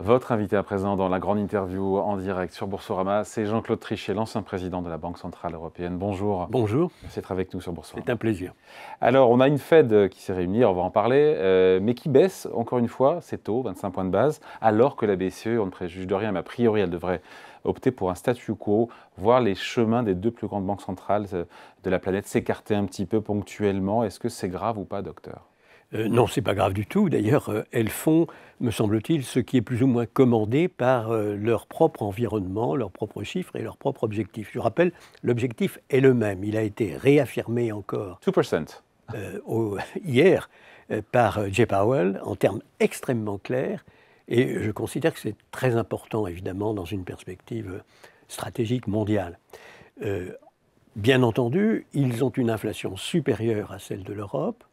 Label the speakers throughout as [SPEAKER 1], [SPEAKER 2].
[SPEAKER 1] Votre invité à présent dans la grande interview en direct sur Boursorama, c'est Jean-Claude Trichet, l'ancien président de la Banque Centrale Européenne. Bonjour.
[SPEAKER 2] Bonjour.
[SPEAKER 1] Merci d'être avec nous sur Boursorama.
[SPEAKER 2] C'est un plaisir.
[SPEAKER 1] Alors, on a une Fed qui s'est réunie, on va en parler, mais qui baisse, encore une fois, ses taux, 25 points de base, alors que la BCE, on ne préjuge de rien, mais a priori, elle devrait opter pour un statu quo, voir les chemins des deux plus grandes banques centrales de la planète s'écarter un petit peu ponctuellement. Est-ce que c'est grave ou pas, docteur ?
[SPEAKER 2] Non, c'est pas grave du tout. D'ailleurs, elles font, me semble-t-il, ce qui est plus ou moins commandé par leur propre environnement, leurs propres chiffres et leurs propres objectifs. Je rappelle, l'objectif est le même. Il a été réaffirmé encore
[SPEAKER 1] 2%.
[SPEAKER 2] Hier par Jay Powell en termes extrêmement clairs. Et je considère que c'est très important, évidemment, dans une perspective stratégique mondiale. Bien entendu, ils ont une inflation supérieure à celle de l'Europe.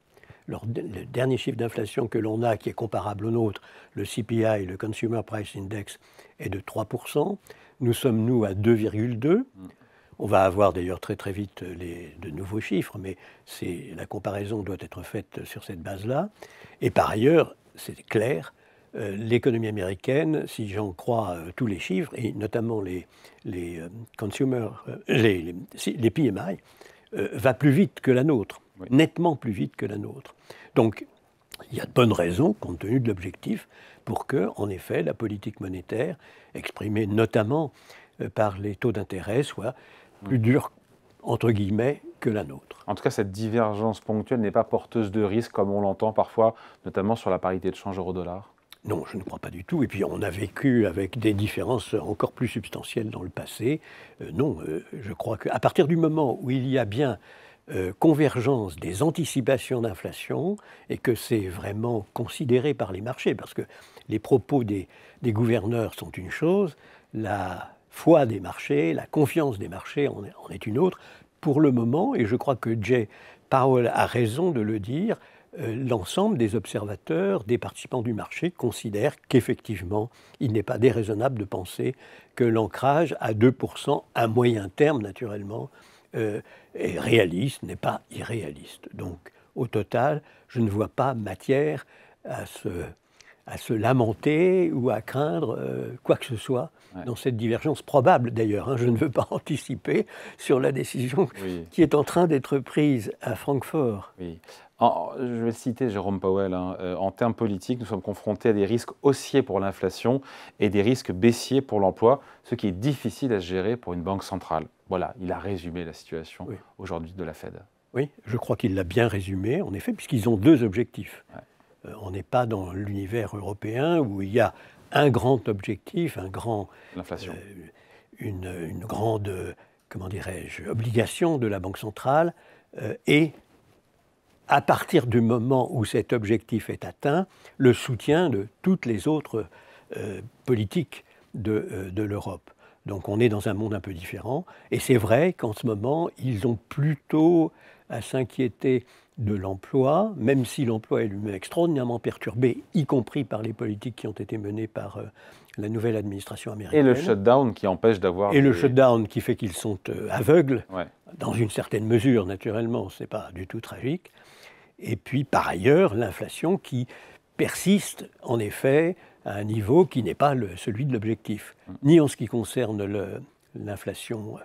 [SPEAKER 2] Le dernier chiffre d'inflation que l'on a, qui est comparable au nôtre, le CPI, le Consumer Price Index, est de 3%. Nous sommes, nous, à 2,2%. On va avoir d'ailleurs très très vite de nouveaux chiffres, mais la comparaison doit être faite sur cette base-là. Et par ailleurs, c'est clair, l'économie américaine, si j'en crois tous les chiffres, et notamment les PMI, va plus vite que la nôtre. Oui. Nettement plus vite que la nôtre. Donc, il y a de bonnes raisons, compte tenu de l'objectif, pour que, en effet, la politique monétaire, exprimée notamment par les taux d'intérêt, soit plus dure, entre guillemets, que la nôtre.
[SPEAKER 1] En tout cas, cette divergence ponctuelle n'est pas porteuse de risque, comme on l'entend parfois, notamment sur la parité de change euro-dollar.
[SPEAKER 2] Non, je ne crois pas du tout. Et puis, on a vécu avec des différences encore plus substantielles dans le passé. Je crois qu'à partir du moment où il y a bien convergence des anticipations d'inflation et que c'est vraiment considéré par les marchés, parce que les propos des gouverneurs sont une chose, la foi des marchés, la confiance des marchés en est une autre. Pour le moment, et je crois que Jay Powell a raison de le dire, l'ensemble des observateurs, des participants du marché considèrent qu'effectivement, il n'est pas déraisonnable de penser que l'ancrage à 2% à moyen terme, naturellement, est réaliste, n'est pas irréaliste. Donc, au total, je ne vois pas matière à se lamenter ou à craindre quoi que ce soit dans cette divergence probable, d'ailleurs. Je ne veux pas anticiper sur la décision qui est en train d'être prise à Francfort.
[SPEAKER 1] Oui. Je vais citer Jérôme Powell. En termes politiques, nous sommes confrontés à des risques haussiers pour l'inflation et des risques baissiers pour l'emploi, ce qui est difficile à gérer pour une banque centrale. Voilà, il a résumé la situation aujourd'hui de la Fed.
[SPEAKER 2] Oui, je crois qu'il l'a bien résumé, en effet, puisqu'ils ont deux objectifs. On n'est pas dans l'univers européen où il y a un grand objectif,
[SPEAKER 1] l'inflation.
[SPEAKER 2] Une grande, comment dirais-je, obligation de la Banque centrale et à partir du moment où cet objectif est atteint, le soutien de toutes les autres politiques de l'Europe. Donc on est dans un monde un peu différent. Et c'est vrai qu'en ce moment, ils ont plutôt à s'inquiéter de l'emploi, même si l'emploi est lui-même extraordinairement perturbé, y compris par les politiques qui ont été menées par la nouvelle administration américaine.
[SPEAKER 1] Et le shutdown qui empêche d'avoir...
[SPEAKER 2] Et le shutdown qui fait qu'ils sont aveugles, dans une certaine mesure, naturellement, ce n'est pas du tout tragique. Et puis, par ailleurs, l'inflation qui persiste, en effet, à un niveau qui n'est pas celui de l'objectif, ni en ce qui concerne l'inflation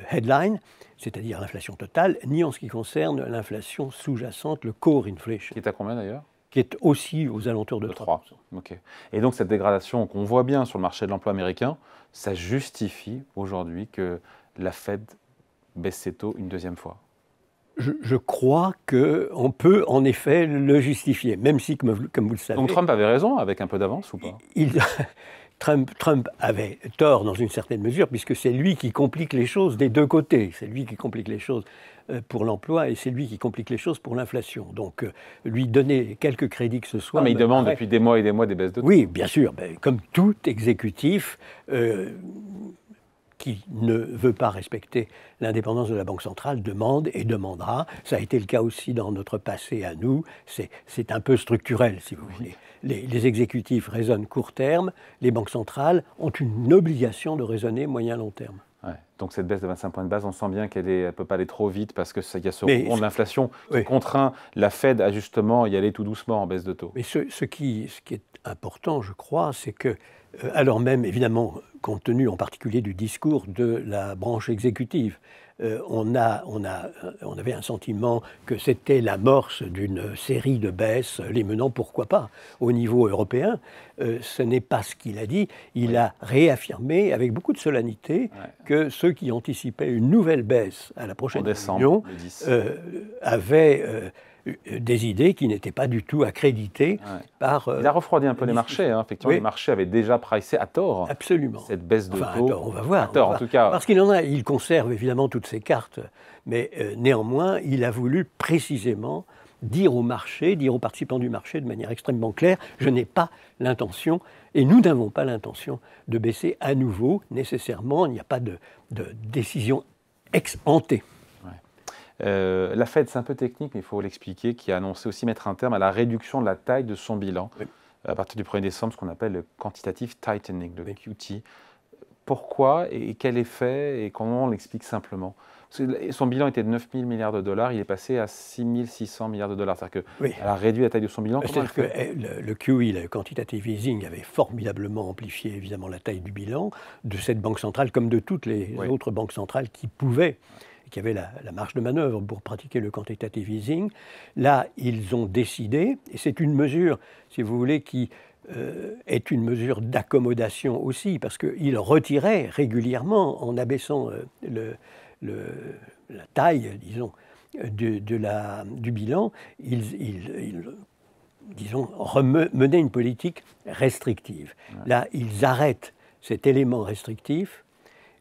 [SPEAKER 2] headline, c'est-à-dire l'inflation totale, ni en ce qui concerne l'inflation sous-jacente, le core inflation.
[SPEAKER 1] Qui est à combien d'ailleurs ?
[SPEAKER 2] Qui est aussi aux alentours de 3%.
[SPEAKER 1] Okay. Et donc cette dégradation qu'on voit bien sur le marché de l'emploi américain, ça justifie aujourd'hui que la Fed baisse ses taux une deuxième fois ?
[SPEAKER 2] Je crois qu'on peut en effet le justifier, même si, comme vous le savez...
[SPEAKER 1] Donc Trump avait raison, avec un peu d'avance ou pas ?
[SPEAKER 2] Trump avait tort dans une certaine mesure, puisque c'est lui qui complique les choses des deux côtés. C'est lui qui complique les choses pour l'emploi et c'est lui qui complique les choses pour l'inflation. Donc lui donner quelques crédits que ce soit...
[SPEAKER 1] Non, mais il demande depuis des mois et des mois des baisses de taux.
[SPEAKER 2] Oui, bien sûr, comme tout exécutif... qui ne veut pas respecter l'indépendance de la Banque centrale demande et demandera. Ça a été le cas aussi dans notre passé à nous. C'est un peu structurel, si vous voulez. Les exécutifs raisonnent court terme, les banques centrales ont une obligation de raisonner moyen-long terme.
[SPEAKER 1] Ouais. Donc cette baisse de 25 points de base, on sent bien qu'elle ne peut pas aller trop vite parce qu'il y a ce rebond de l'inflation qui contraint la Fed à justement y aller tout doucement en baisse de taux.
[SPEAKER 2] Mais ce qui est important, je crois, c'est que, alors même, évidemment, compte tenu en particulier du discours de la branche exécutive, on avait un sentiment que c'était l'amorce d'une série de baisses, les menant, pourquoi pas, au niveau européen. Ce n'est pas ce qu'il a dit. Il a réaffirmé avec beaucoup de solennité que ceux qui anticipaient une nouvelle baisse à la prochaine réunion avaient des idées qui n'étaient pas du tout accréditées par...
[SPEAKER 1] Il a refroidi un peu les marchés. Hein. Effectivement, les marchés avaient déjà pricé à tort cette baisse de taux.
[SPEAKER 2] À tort, on va voir.
[SPEAKER 1] À tort, en tout cas.
[SPEAKER 2] Parce il conserve évidemment toutes ses cartes, mais néanmoins, il a voulu précisément dire au marché, dire aux participants du marché de manière extrêmement claire, je n'ai pas l'intention, et nous n'avons pas l'intention de baisser à nouveau, nécessairement. Il n'y a pas de décision ex ante.
[SPEAKER 1] La Fed, c'est un peu technique, mais il faut l'expliquer, qui a annoncé aussi mettre un terme à la réduction de la taille de son bilan à partir du 1er décembre, ce qu'on appelle le quantitative tightening, le QT. Pourquoi et quel effet et comment on l'explique simplement? Parce que son bilan était de 9 000 milliards de dollars, il est passé à 6 600 milliards de dollars. C'est-à-dire qu'elle a réduit la taille de son bilan.
[SPEAKER 2] C'est-à-dire que le QE, le quantitative easing, avait formidablement amplifié évidemment la taille du bilan de cette banque centrale, comme de toutes les autres banques centrales qui pouvaient, qui avaient la marge de manœuvre pour pratiquer le quantitative easing. Là, ils ont décidé, et c'est une mesure, si vous voulez, qui est une mesure d'accommodation aussi, parce qu'ils retiraient régulièrement, en abaissant la taille, disons, du bilan, ils disons, menaient une politique restrictive. Là, ils arrêtent cet élément restrictif,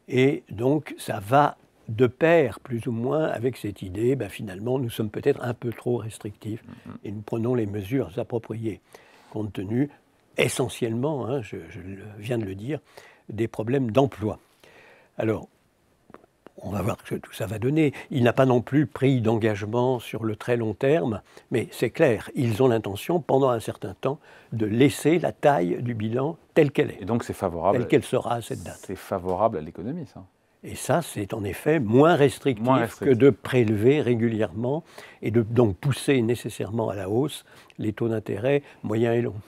[SPEAKER 2] et donc ça va de pair, plus ou moins, avec cette idée, finalement, nous sommes peut-être un peu trop restrictifs, et nous prenons les mesures appropriées, compte tenu, essentiellement, je viens de le dire, des problèmes d'emploi. Alors, on va voir ce que tout ça va donner. Il n'a pas non plus pris d'engagement sur le très long terme, mais c'est clair, ils ont l'intention, pendant un certain temps, de laisser la taille du bilan telle qu'elle est.
[SPEAKER 1] Et donc c'est favorable.
[SPEAKER 2] Telle qu'elle sera à cette date.
[SPEAKER 1] C'est favorable à l'économie, ça.
[SPEAKER 2] Et ça, c'est en effet moins restrictif que de prélever régulièrement et de donc pousser nécessairement à la hausse les taux d'intérêt moyens et longs.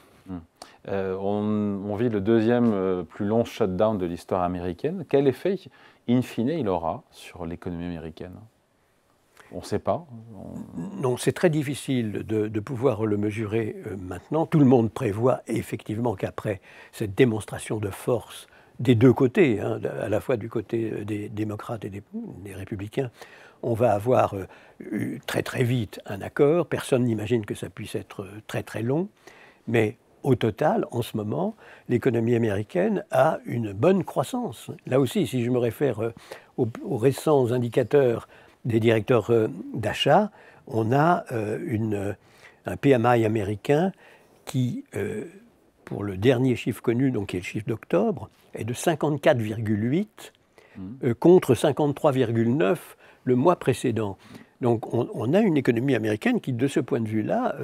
[SPEAKER 1] On vit le deuxième plus long shutdown de l'histoire américaine. Quel effet, in fine, il aura sur l'économie américaine? On ne sait pas.
[SPEAKER 2] Non, c'est très difficile de pouvoir le mesurer maintenant. Tout le monde prévoit effectivement qu'après cette démonstration de force des deux côtés, à la fois du côté des démocrates et des républicains, on va avoir très très vite un accord. Personne n'imagine que ça puisse être très très long, mais au total, en ce moment, l'économie américaine a une bonne croissance. Là aussi, si je me réfère aux récents indicateurs des directeurs d'achat, on a un PMI américain qui, pour le dernier chiffre connu, donc qui est le chiffre d'octobre, est de 54,8 contre 53,9 le mois précédent. Donc on a une économie américaine qui, de ce point de vue-là,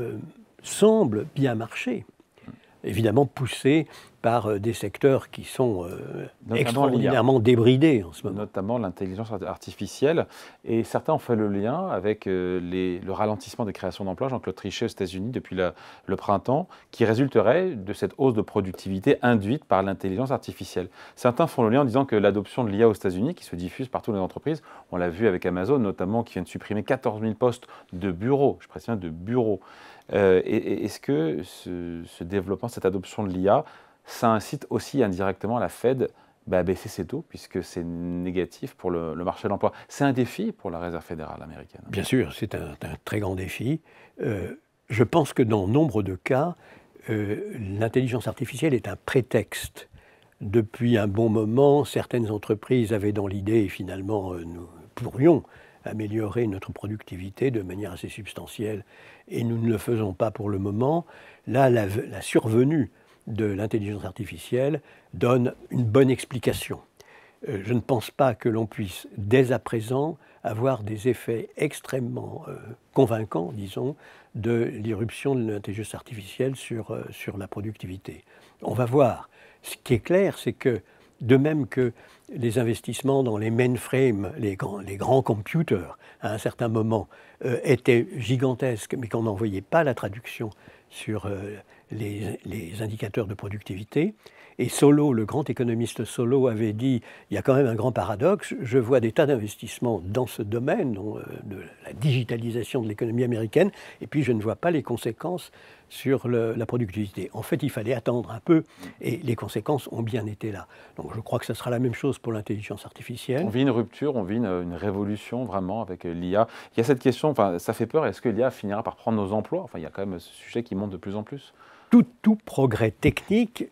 [SPEAKER 2] semble bien marcher. Évidemment poussée par des secteurs qui sont extraordinairement débridés en ce moment.
[SPEAKER 1] Notamment l'intelligence artificielle. Et certains ont fait le lien avec le ralentissement des créations d'emplois, Jean-Claude Trichet aux États-Unis depuis le printemps, qui résulterait de cette hausse de productivité induite par l'intelligence artificielle. Certains font le lien en disant que l'adoption de l'IA aux États-Unis, qui se diffuse partout dans les entreprises, on l'a vu avec Amazon notamment, qui vient de supprimer 14 000 postes de bureaux, je précise de bureaux. Est-ce que ce développement, cette adoption de l'IA, ça incite aussi indirectement la Fed à baisser ses taux, puisque c'est négatif pour le marché de l'emploi? C'est un défi pour la Réserve fédérale américaine.
[SPEAKER 2] Bien sûr, c'est un très grand défi. Je pense que dans nombre de cas, l'intelligence artificielle est un prétexte. Depuis un bon moment, certaines entreprises avaient dans l'idée, et finalement, nous pourrions améliorer notre productivité de manière assez substantielle, et nous ne le faisons pas pour le moment. Là, la survenue de l'intelligence artificielle donne une bonne explication. Je ne pense pas que l'on puisse, dès à présent, avoir des effets extrêmement convaincants, disons, de l'irruption de l'intelligence artificielle sur la productivité. On va voir. Ce qui est clair, c'est que, de même que les investissements dans les mainframes, les grands computers, à un certain moment, étaient gigantesques, mais qu'on n'en voyait pas la traduction sur les indicateurs de productivité. Et Solow, le grand économiste Solow, avait dit il y a quand même un grand paradoxe, je vois des tas d'investissements dans ce domaine, de la digitalisation de l'économie américaine, et puis je ne vois pas les conséquences sur la productivité. En fait, il fallait attendre un peu, et les conséquences ont bien été là. Donc je crois que ce sera la même chose pour l'intelligence artificielle.
[SPEAKER 1] On vit une rupture, on vit une révolution vraiment avec l'IA. Il y a cette question, enfin, ça fait peur, est-ce que l'IA finira par prendre nos emplois? Enfin, il y a quand même ce sujet qui monte de plus en plus.
[SPEAKER 2] Tout progrès technique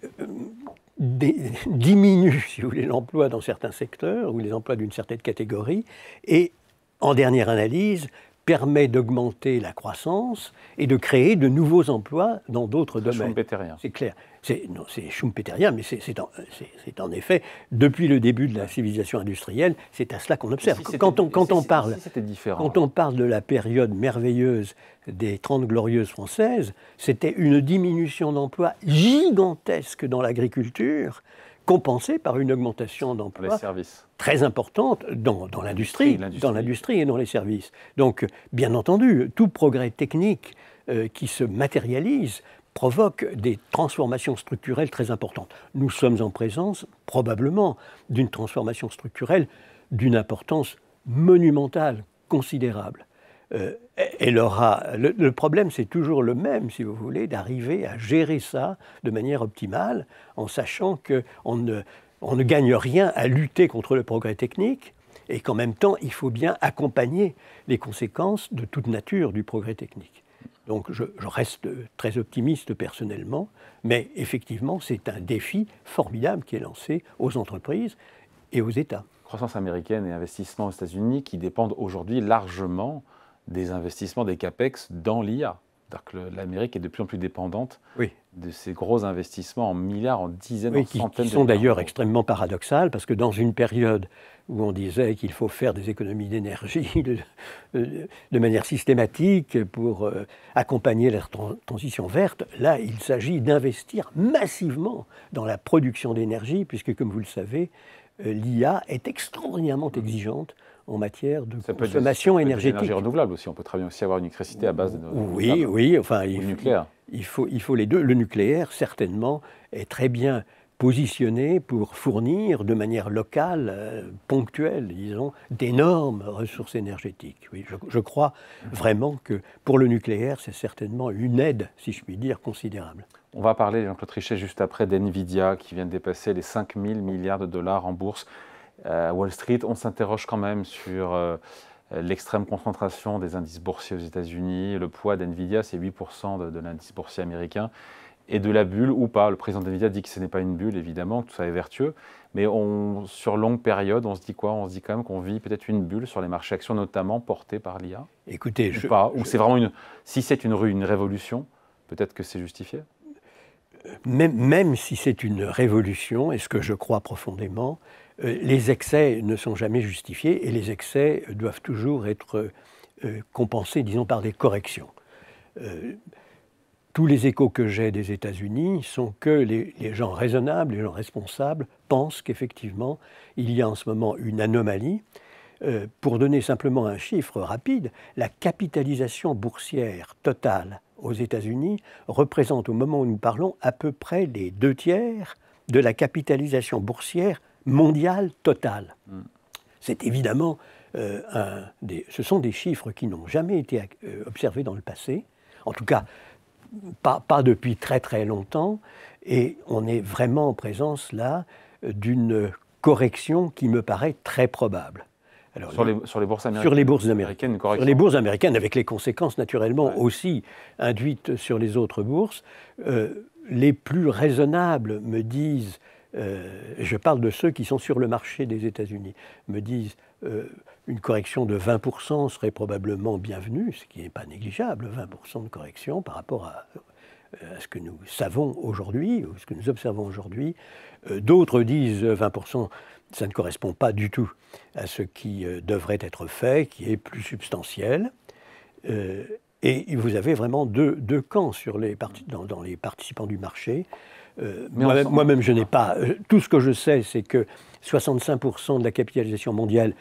[SPEAKER 2] diminue, si vous voulez, l'emploi dans certains secteurs ou les emplois d'une certaine catégorie et, en dernière analyse, permet d'augmenter la croissance et de créer de nouveaux emplois dans d'autres domaines.
[SPEAKER 1] Schumpeterien.
[SPEAKER 2] C'est clair. C'est schumpeterien, mais c'est en effet, depuis le début de la civilisation industrielle, c'est à cela qu'on observe. Quand on parle de la période merveilleuse des 30 glorieuses françaises, c'était une diminution d'emplois gigantesque dans l'agriculture, compensée par une augmentation d'emplois très importante dans l'industrie et dans les services. Donc, bien entendu, tout progrès technique qui se matérialise provoque des transformations structurelles très importantes. Nous sommes en présence, probablement, d'une transformation structurelle d'une importance monumentale, considérable. Le problème, c'est toujours le même, si vous voulez, d'arriver à gérer ça de manière optimale, en sachant qu'on ne gagne rien à lutter contre le progrès technique, et qu'en même temps, il faut bien accompagner les conséquences de toute nature du progrès technique. Donc je reste très optimiste personnellement, mais effectivement, c'est un défi formidable qui est lancé aux entreprises et aux États.
[SPEAKER 1] Croissance américaine et investissements aux États-Unis qui dépendent aujourd'hui largement des investissements des CAPEX dans l'IA. C'est-à-dire que l'Amérique est de plus en plus dépendante de ces gros investissements en milliards, en dizaines, en centaines de milliards.
[SPEAKER 2] Qui sont d'ailleurs extrêmement paradoxales, parce que dans une période où on disait qu'il faut faire des économies d'énergie de manière systématique pour accompagner la transition verte, là, il s'agit d'investir massivement dans la production d'énergie, puisque, comme vous le savez, l'IA est extraordinairement exigeante en matière de consommation énergétique.
[SPEAKER 1] L'énergie renouvelable aussi, on peut très bien aussi avoir une électricité à base de
[SPEAKER 2] nucléaire. Il faut les deux. Le nucléaire, certainement, est très bien positionné pour fournir de manière locale, ponctuelle, disons, d'énormes ressources énergétiques. Oui, je crois vraiment que pour le nucléaire, c'est certainement une aide, si je puis dire, considérable.
[SPEAKER 1] On va parler, Jean-Claude Trichet, juste après d'NVIDIA qui vient de dépasser les 5 000 milliards de dollars en bourse. À Wall Street, on s'interroge quand même sur l'extrême concentration des indices boursiers aux États-Unis. Le poids d'NVIDIA, c'est 8% de l'indice boursier américain. Et de la bulle ou pas. Le président d'NVIDIA dit que ce n'est pas une bulle, évidemment, que tout ça est vertueux. Mais sur longue période, on se dit quoi? On se dit quand même qu'on vit peut-être une bulle sur les marchés actions, notamment portée par l'IA.
[SPEAKER 2] Écoutez,
[SPEAKER 1] c'est vraiment si c'est une révolution, peut-être que c'est justifié.
[SPEAKER 2] Même si c'est une révolution, et ce que je crois profondément, les excès ne sont jamais justifiés et les excès doivent toujours être compensés, disons, par des corrections. Tous les échos que j'ai des États-Unis sont que les gens raisonnables, les gens responsables pensent qu'effectivement, il y a en ce moment une anomalie. Pour donner simplement un chiffre rapide, la capitalisation boursière totale aux États-Unis représente au moment où nous parlons à peu près les 2/3 de la capitalisation boursière mondiale totale. C'est évidemment, ce sont des chiffres qui n'ont jamais été observés dans le passé, en tout cas pas depuis très très longtemps, et on est vraiment en présence là d'une correction qui me paraît très probable.
[SPEAKER 1] Alors, sur les bourses américaines.
[SPEAKER 2] Sur les bourses américaines. Sur les bourses américaines, avec les conséquences naturellement aussi induites sur les autres bourses. Les plus raisonnables me disent, je parle de ceux qui sont sur le marché des États-Unis, me disent une correction de 20% serait probablement bienvenue, ce qui n'est pas négligeable, 20% de correction par rapport à ce que nous savons aujourd'hui, ou ce que nous observons aujourd'hui. D'autres disent 20%. Ça ne correspond pas du tout à ce qui devrait être fait, qui est plus substantiel. Et vous avez vraiment deux camps dans les participants du marché. Moi-même, je n'ai pas... tout ce que je sais, c'est que 65% de la capitalisation mondiale,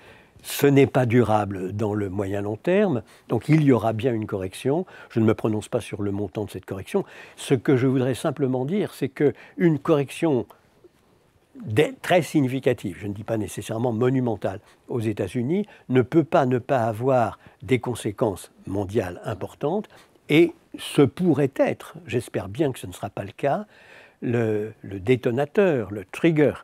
[SPEAKER 2] ce n'est pas durable dans le moyen-long terme, donc il y aura bien une correction. Je ne me prononce pas sur le montant de cette correction. Ce que je voudrais simplement dire, c'est qu'une correction très significative, je ne dis pas nécessairement monumentale, aux États-Unis, ne peut pas ne pas avoir des conséquences mondiales importantes, et ce pourrait être, j'espère bien que ce ne sera pas le cas, le détonateur, le trigger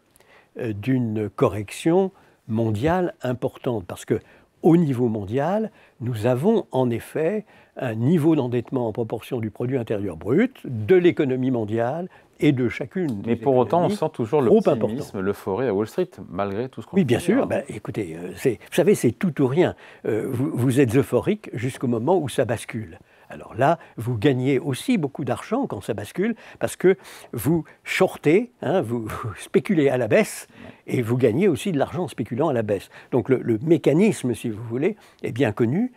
[SPEAKER 2] d'une correction mondiale importante. Parce qu'au niveau mondial, nous avons en effet un niveau d'endettement en proportion du produit intérieur brut de l'économie mondiale et de chacune.
[SPEAKER 1] Mais pour autant, on sent toujours l'optimisme, l'euphorie à Wall Street, malgré tout ce qu'on
[SPEAKER 2] Oui, bien sûr. Ben, écoutez, vous savez, c'est tout ou rien. Vous êtes euphorique jusqu'au moment où ça bascule. Alors là, vous gagnez aussi beaucoup d'argent quand ça bascule, parce que vous shortez, vous spéculez à la baisse, et vous gagnez aussi de l'argent en spéculant à la baisse. Donc le mécanisme, si vous voulez, est bien connu.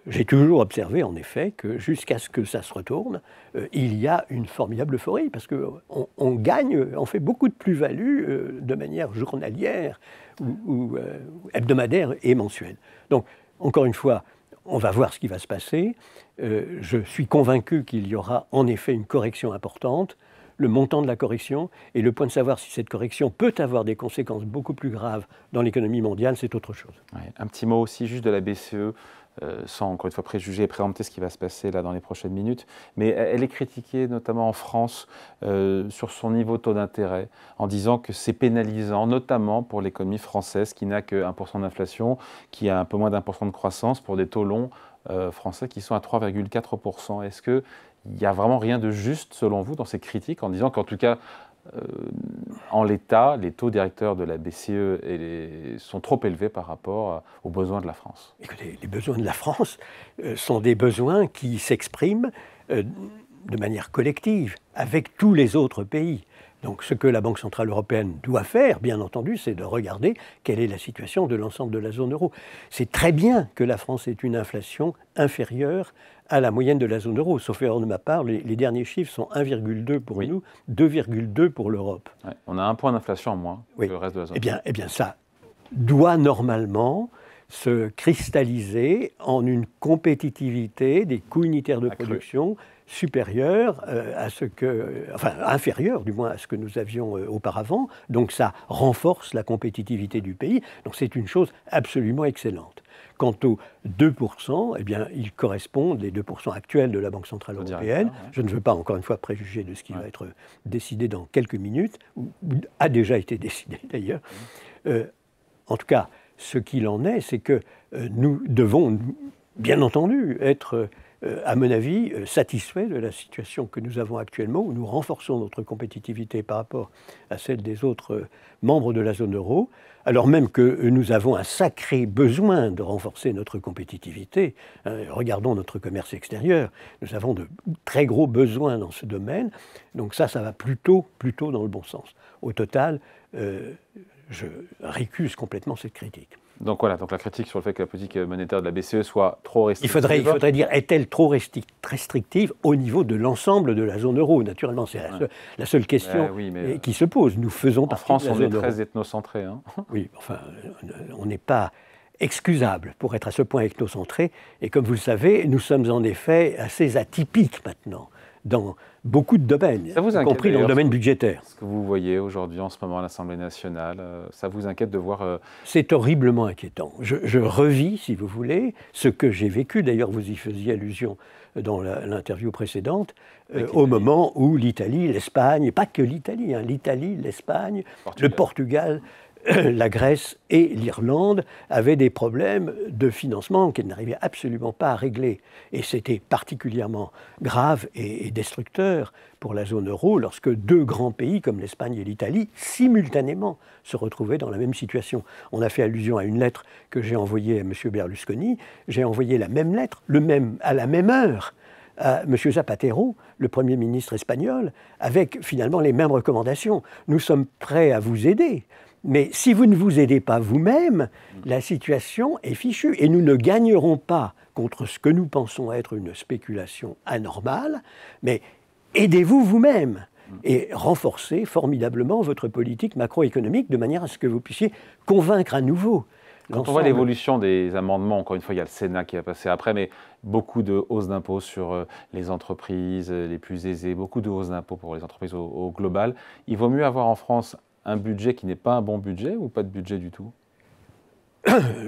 [SPEAKER 2] J'ai toujours observé, en effet, que jusqu'à ce que ça se retourne, il y a une formidable euphorie, parce qu'on gagne, on fait beaucoup de plus-value de manière journalière ou hebdomadaire et mensuelle. Donc, encore une fois, on va voir ce qui va se passer. Je suis convaincu qu'il y aura en effet une correction importante. Le montant de la correction et le point de savoir si cette correction peut avoir des conséquences beaucoup plus graves dans l'économie mondiale, c'est autre chose.
[SPEAKER 1] Ouais, un petit mot aussi juste de la BCE, sans encore une fois préjuger et préempter ce qui va se passer là dans les prochaines minutes, mais elle est critiquée notamment en France sur son niveau de taux d'intérêt, en disant que c'est pénalisant, notamment pour l'économie française qui n'a que 1% d'inflation, qui a un peu moins d'1% de croissance pour des taux longs français qui sont à 3,4%. Est-ce qu'il n'y a vraiment rien de juste, selon vous, dans ces critiques, en disant qu'en tout cas, en l'état, les taux directeurs de la BCE sont trop élevés par rapport aux besoins de la France?
[SPEAKER 2] Écoutez, les besoins de la France sont des besoins qui s'expriment de manière collective avec tous les autres pays. Donc ce que la Banque Centrale Européenne doit faire, bien entendu, c'est de regarder quelle est la situation de l'ensemble de la zone euro. C'est très bien que la France ait une inflation inférieure à la moyenne de la zone euro. Sauf erreur de ma part, les derniers chiffres sont 1,2 pour nous, 2,2 pour l'Europe.
[SPEAKER 1] Ouais, on a un point d'inflation en moins que le reste de la zone euro.
[SPEAKER 2] Eh bien, ça doit normalement se cristalliser en une compétitivité des coûts unitaires de production supérieure à ce que, enfin inférieure du moins à ce que nous avions auparavant. Donc ça renforce la compétitivité du pays. Donc c'est une chose absolument excellente. Quant aux 2%, eh bien, ils correspondent, les 2% actuels de la Banque Centrale Européenne. Je ne veux pas, encore une fois, préjuger de ce qui va être décidé dans quelques minutes, ou a déjà été décidé d'ailleurs. En tout cas, ce qu'il en est, c'est que nous devons, bien entendu, être, à mon avis, satisfaits de la situation que nous avons actuellement, où nous renforçons notre compétitivité par rapport à celle des autres membres de la zone euro, alors même que nous avons un sacré besoin de renforcer notre compétitivité. Regardons notre commerce extérieur. Nous avons de très gros besoins dans ce domaine. Donc ça va plutôt dans le bon sens. Au total, je récuse complètement cette critique.
[SPEAKER 1] Donc voilà, donc la critique sur le fait que la politique monétaire de la BCE soit trop restrictive.
[SPEAKER 2] Il faudrait dire, est-elle trop restrictive au niveau de l'ensemble de la zone euro? Naturellement, c'est la seule question qui se pose. Nous faisons partie de la zone euro. En France, on est très
[SPEAKER 1] ethnocentré.
[SPEAKER 2] Oui, enfin, on n'est pas excusable pour être à ce point ethnocentré. Et comme vous le savez, nous sommes en effet assez atypiques maintenant dans beaucoup de domaines, y compris dans le domaine budgétaire.
[SPEAKER 1] Ce que vous voyez aujourd'hui en ce moment à l'Assemblée nationale, ça vous inquiète de voir...
[SPEAKER 2] C'est horriblement inquiétant. Je revis, si vous voulez, ce que j'ai vécu. D'ailleurs, vous y faisiez allusion dans l'interview précédente, au moment où l'Italie, l'Espagne, pas que l'Italie, l'Italie, l'Espagne, le Portugal, la Grèce et l'Irlande avaient des problèmes de financement qu'elles n'arrivaient absolument pas à régler. Et c'était particulièrement grave et destructeur pour la zone euro lorsque deux grands pays comme l'Espagne et l'Italie, simultanément, se retrouvaient dans la même situation. On a fait allusion à une lettre que j'ai envoyée à M. Berlusconi. J'ai envoyé la même lettre, à la même heure, à M. Zapatero, le Premier ministre espagnol, avec finalement les mêmes recommandations. Nous sommes prêts à vous aider. Mais si vous ne vous aidez pas vous-même, la situation est fichue. Et nous ne gagnerons pas contre ce que nous pensons être une spéculation anormale, mais aidez-vous vous-même. et renforcer formidablement votre politique macroéconomique de manière à ce que vous puissiez convaincre à nouveau.
[SPEAKER 1] Quand on voit l'évolution des amendements, encore une fois, il y a le Sénat qui va passer après, mais beaucoup de hausses d'impôts sur les entreprises les plus aisées, beaucoup de hausses d'impôts pour les entreprises au global. Il vaut mieux avoir en France un budget qui n'est pas un bon budget ou pas de budget du tout?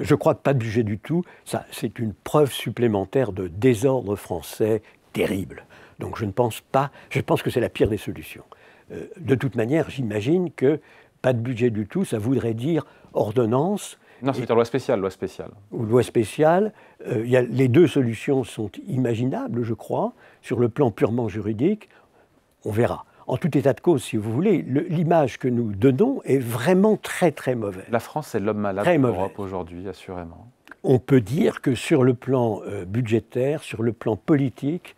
[SPEAKER 2] Je crois que pas de budget du tout. Ça, c'est une preuve supplémentaire de désordre français terrible. Donc je ne pense pas, je pense que c'est la pire des solutions. De toute manière, j'imagine que pas de budget du tout, ça voudrait dire ordonnance.
[SPEAKER 1] Non, c'est loi spéciale, loi spéciale.
[SPEAKER 2] Ou loi spéciale. Les deux solutions sont imaginables, je crois. Sur le plan purement juridique, on verra. En tout état de cause, si vous voulez, l'image que nous donnons est vraiment très, très mauvaise.
[SPEAKER 1] La France, c'est l'homme malade de l'Europe aujourd'hui, assurément. On
[SPEAKER 2] peut dire que sur le plan budgétaire, sur le plan politique,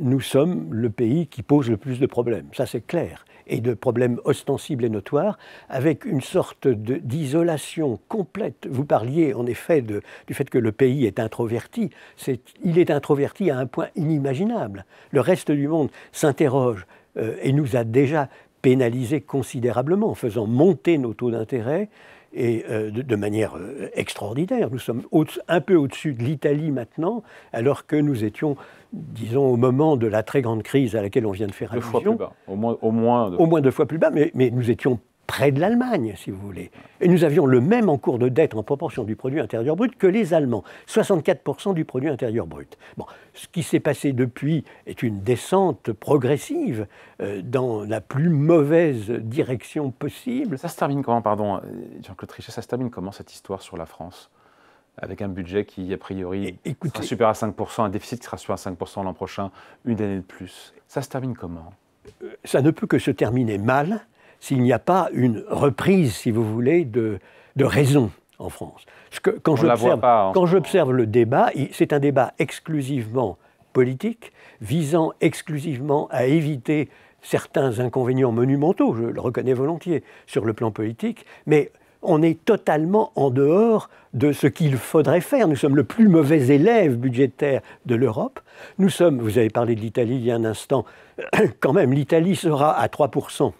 [SPEAKER 2] nous sommes le pays qui pose le plus de problèmes. Ça, c'est clair. Et de problèmes ostensibles et notoires, avec une sorte d'isolation complète. Vous parliez en effet du fait que le pays est introverti. Il est introverti à un point inimaginable. Le reste du monde s'interroge et nous a déjà pénalisés considérablement en faisant monter nos taux d'intérêt et de manière extraordinaire. Nous sommes un peu au-dessus de l'Italie maintenant, alors que nous étions, disons, au moment de la très grande crise à laquelle on vient de faire allusion.
[SPEAKER 1] 2 fois plus bas, au moins
[SPEAKER 2] 2 fois plus bas, mais nous étions près de l'Allemagne, si vous voulez. Et nous avions le même encours de dette en proportion du produit intérieur brut que les Allemands, 64% du produit intérieur brut. Bon, ce qui s'est passé depuis est une descente progressive dans la plus mauvaise direction possible.
[SPEAKER 1] Ça se termine comment, pardon, Jean-Claude Trichet, ça se termine comment cette histoire sur la France ? Avec un budget qui, a priori, sera supérieur à 5%, un déficit qui sera supérieur à 5% l'an prochain, une année de plus. Ça se termine comment ?
[SPEAKER 2] Ça ne peut que se terminer mal, s'il n'y a pas une reprise, si vous voulez, de raison en France. Quand j'observe le débat, c'est un débat exclusivement politique, visant exclusivement à éviter certains inconvénients monumentaux, je le reconnais volontiers, sur le plan politique, mais on est totalement en dehors de ce qu'il faudrait faire. Nous sommes le plus mauvais élève budgétaire de l'Europe. Nous sommes, vous avez parlé de l'Italie il y a un instant, quand même, l'Italie sera à 3%.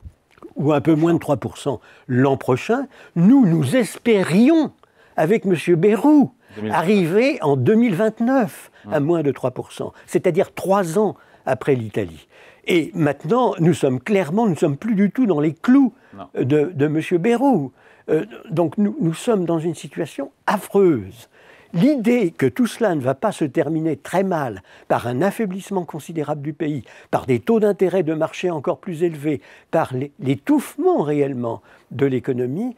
[SPEAKER 2] Ou un peu moins de 3% l'an prochain, nous espérions, avec M. Bayrou, arriver en 2029 à moins de 3%, c'est-à-dire 3 ans après l'Italie. Et maintenant, nous sommes plus du tout dans les clous de M. Bayrou. Donc nous sommes dans une situation affreuse. L'idée que tout cela ne va pas se terminer très mal par un affaiblissement considérable du pays, par des taux d'intérêt de marché encore plus élevés, par l'étouffement réellement de l'économie,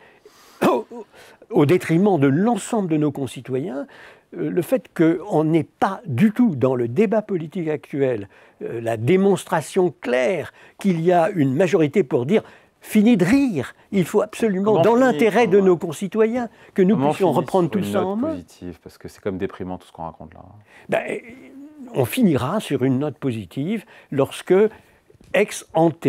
[SPEAKER 2] au détriment de l'ensemble de nos concitoyens, le fait qu'on n'ait pas du tout dans le débat politique actuel la démonstration claire qu'il y a une majorité pour dire fini de rire, il faut absolument, dans l'intérêt de nos concitoyens, que nous puissions reprendre tout ça en main.
[SPEAKER 1] Positive, parce que c'est comme déprimant tout ce qu'on raconte là.
[SPEAKER 2] On finira sur une note positive lorsque, ex ante,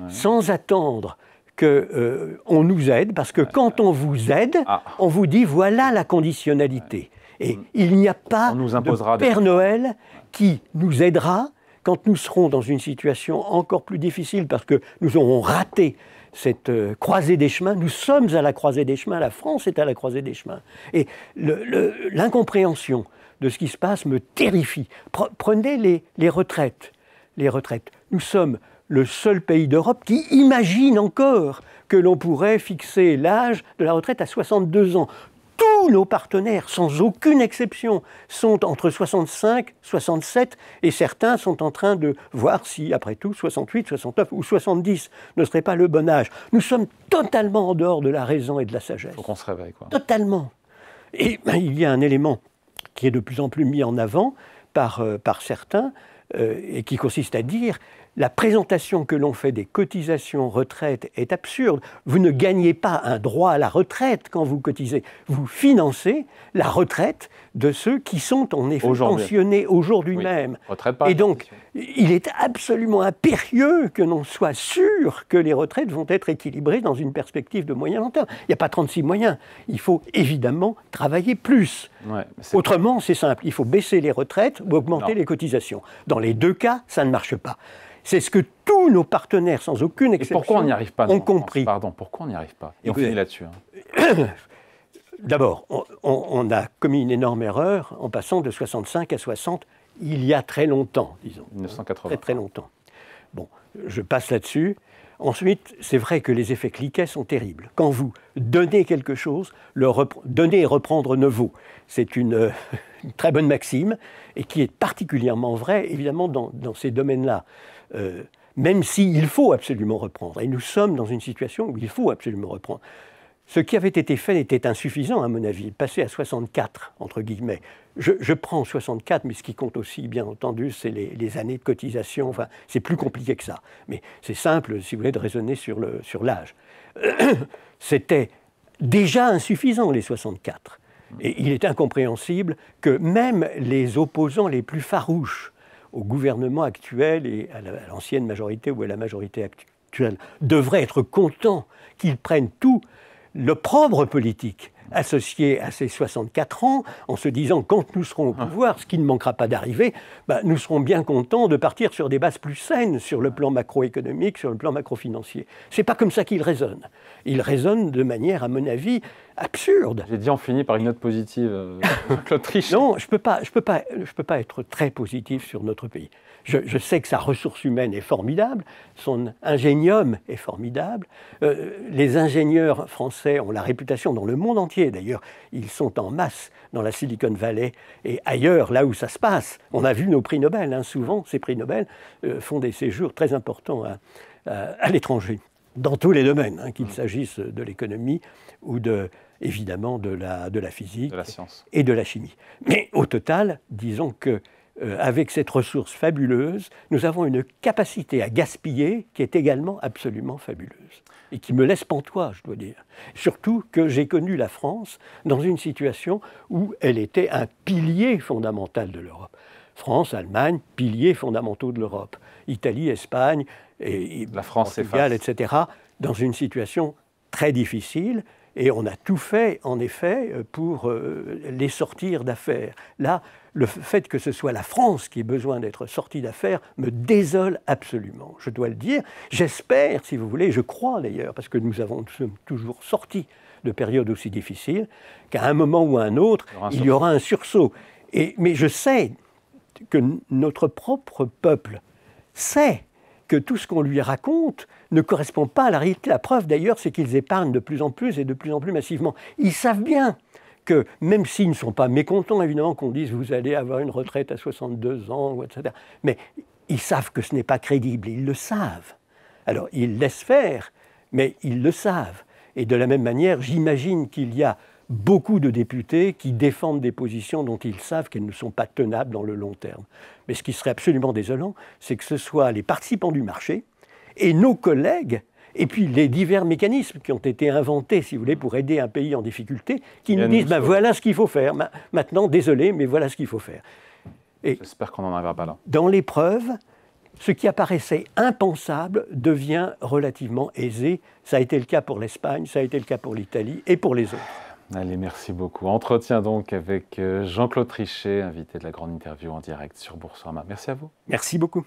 [SPEAKER 2] sans attendre qu'on nous aide, parce que quand on vous aide, on vous dit voilà la conditionnalité. Et il n'y a pas de Père Noël qui nous aidera quand nous serons dans une situation encore plus difficile parce que nous aurons raté cette croisée des chemins. Nous sommes à la croisée des chemins, la France est à la croisée des chemins. Et l'incompréhension de ce qui se passe me terrifie. Prenez les retraites. Les retraites. Nous sommes le seul pays d'Europe qui imagine encore que l'on pourrait fixer l'âge de la retraite à 62 ans. Tous nos partenaires, sans aucune exception, sont entre 65, 67 et certains sont en train de voir si, après tout, 68, 69 ou 70 ne serait pas le bon âge. Nous sommes totalement en dehors de la raison et de la sagesse.
[SPEAKER 1] Il faut qu'on se réveille, quoi.
[SPEAKER 2] Totalement. Et il y a un élément qui est de plus en plus mis en avant par certains et qui consiste à dire la présentation que l'on fait des cotisations retraite est absurde. Vous ne gagnez pas un droit à la retraite quand vous cotisez. Vous financez la retraite de ceux qui sont en effet pensionnés aujourd'hui même. Et donc, il est absolument impérieux que l'on soit sûr que les retraites vont être équilibrées dans une perspective de moyen long terme. Il n'y a pas 36 moyens. Il faut évidemment travailler plus. Autrement, c'est simple. Il faut baisser les retraites ou augmenter les cotisations. Dans les deux cas, ça ne marche pas. C'est ce que tous nos partenaires, sans aucune exception,
[SPEAKER 1] pourquoi on n'y arrive pas,
[SPEAKER 2] ont compris.
[SPEAKER 1] Pardon, pourquoi on n'y arrive pas? Et on finit là-dessus.
[SPEAKER 2] D'abord, on a commis une énorme erreur en passant de 65 à 60 il y a très longtemps, disons.
[SPEAKER 1] 1980.
[SPEAKER 2] Très très longtemps. Bon, je passe là-dessus. Ensuite, c'est vrai que les effets cliquets sont terribles. Quand vous donnez quelque chose, donner et reprendre ne vaut. C'est une très bonne maxime et qui est particulièrement vraie, évidemment, dans ces domaines-là. Même s'il faut absolument reprendre. Et nous sommes dans une situation où il faut absolument reprendre. Ce qui avait été fait était insuffisant, à mon avis. Passer à 64, entre guillemets. Je prends 64, mais ce qui compte aussi, bien entendu, c'est les années de cotisation. Enfin, c'est plus compliqué que ça. Mais c'est simple, si vous voulez, de raisonner sur l'âge. C'était déjà insuffisant, les 64. Et il est incompréhensible que même les opposants les plus farouches au gouvernement actuel et à l'ancienne majorité ou à la majorité actuelle devraient être contents qu'ils prennent tout l'opprobre politique associé à ces 64 ans, en se disant quand nous serons au pouvoir, ce qui ne manquera pas d'arriver, nous serons bien contents de partir sur des bases plus saines sur le plan macroéconomique, sur le plan macrofinancier. C'est pas comme ça qu'il raisonne. Il raisonne de manière, à mon avis, absurde.
[SPEAKER 1] J'ai dit on finit par une note positive, Claude Trichet.
[SPEAKER 2] Non, je peux pas être très positif sur notre pays. Je sais que sa ressource humaine est formidable, son ingénium est formidable. Les ingénieurs français ont la réputation dans le monde entier. D'ailleurs, ils sont en masse dans la Silicon Valley et ailleurs, là où ça se passe. On a vu nos prix Nobel, hein, souvent, ces prix Nobel font des séjours très importants à l'étranger, dans tous les domaines, hein, qu'il s'agisse de l'économie ou évidemment de la physique
[SPEAKER 1] de la science
[SPEAKER 2] et de la chimie. Mais au total, disons que avec cette ressource fabuleuse, nous avons une capacité à gaspiller qui est également absolument fabuleuse et qui me laisse pantois, je dois dire. Surtout que j'ai connu la France dans une situation où elle était un pilier fondamental de l'Europe. France, Allemagne, piliers fondamentaux de l'Europe. Italie, Espagne, et
[SPEAKER 1] la France,
[SPEAKER 2] Portugal, etc., dans une situation très difficile. Et on a tout fait, en effet, pour les sortir d'affaires. Là, le fait que ce soit la France qui ait besoin d'être sortie d'affaires me désole absolument, je dois le dire. J'espère, si vous voulez, je crois d'ailleurs, parce que nous sommes toujours sortis de périodes aussi difficiles, qu'à un moment ou à un autre, il y aura un sursaut. Mais je sais que notre propre peuple sait que tout ce qu'on lui raconte ne correspond pas à la réalité. La preuve, d'ailleurs, c'est qu'ils épargnent de plus en plus et de plus en plus massivement. Ils savent bien que, même s'ils ne sont pas mécontents, évidemment, qu'on dise « vous allez avoir une retraite à 62 ans », etc. Mais ils savent que ce n'est pas crédible, ils le savent. Alors, ils laissent faire, mais ils le savent. Et de la même manière, j'imagine qu'il y a beaucoup de députés qui défendent des positions dont ils savent qu'elles ne sont pas tenables dans le long terme. Mais ce qui serait absolument désolant, c'est que ce soit les participants du marché et nos collègues, et puis les divers mécanismes qui ont été inventés, si vous voulez, pour aider un pays en difficulté, qui nous disent voilà ce qu'il faut faire. Maintenant, désolé, mais voilà ce qu'il faut faire.
[SPEAKER 1] J'espère qu'on n'en arrivera pas là.
[SPEAKER 2] Dans l'épreuve, ce qui apparaissait impensable devient relativement aisé. Ça a été le cas pour l'Espagne, ça a été le cas pour l'Italie et pour les autres.
[SPEAKER 1] Allez, merci beaucoup. Entretien donc avec Jean-Claude Trichet, invité de la grande interview en direct sur Boursorama. Merci à vous.
[SPEAKER 2] Merci beaucoup.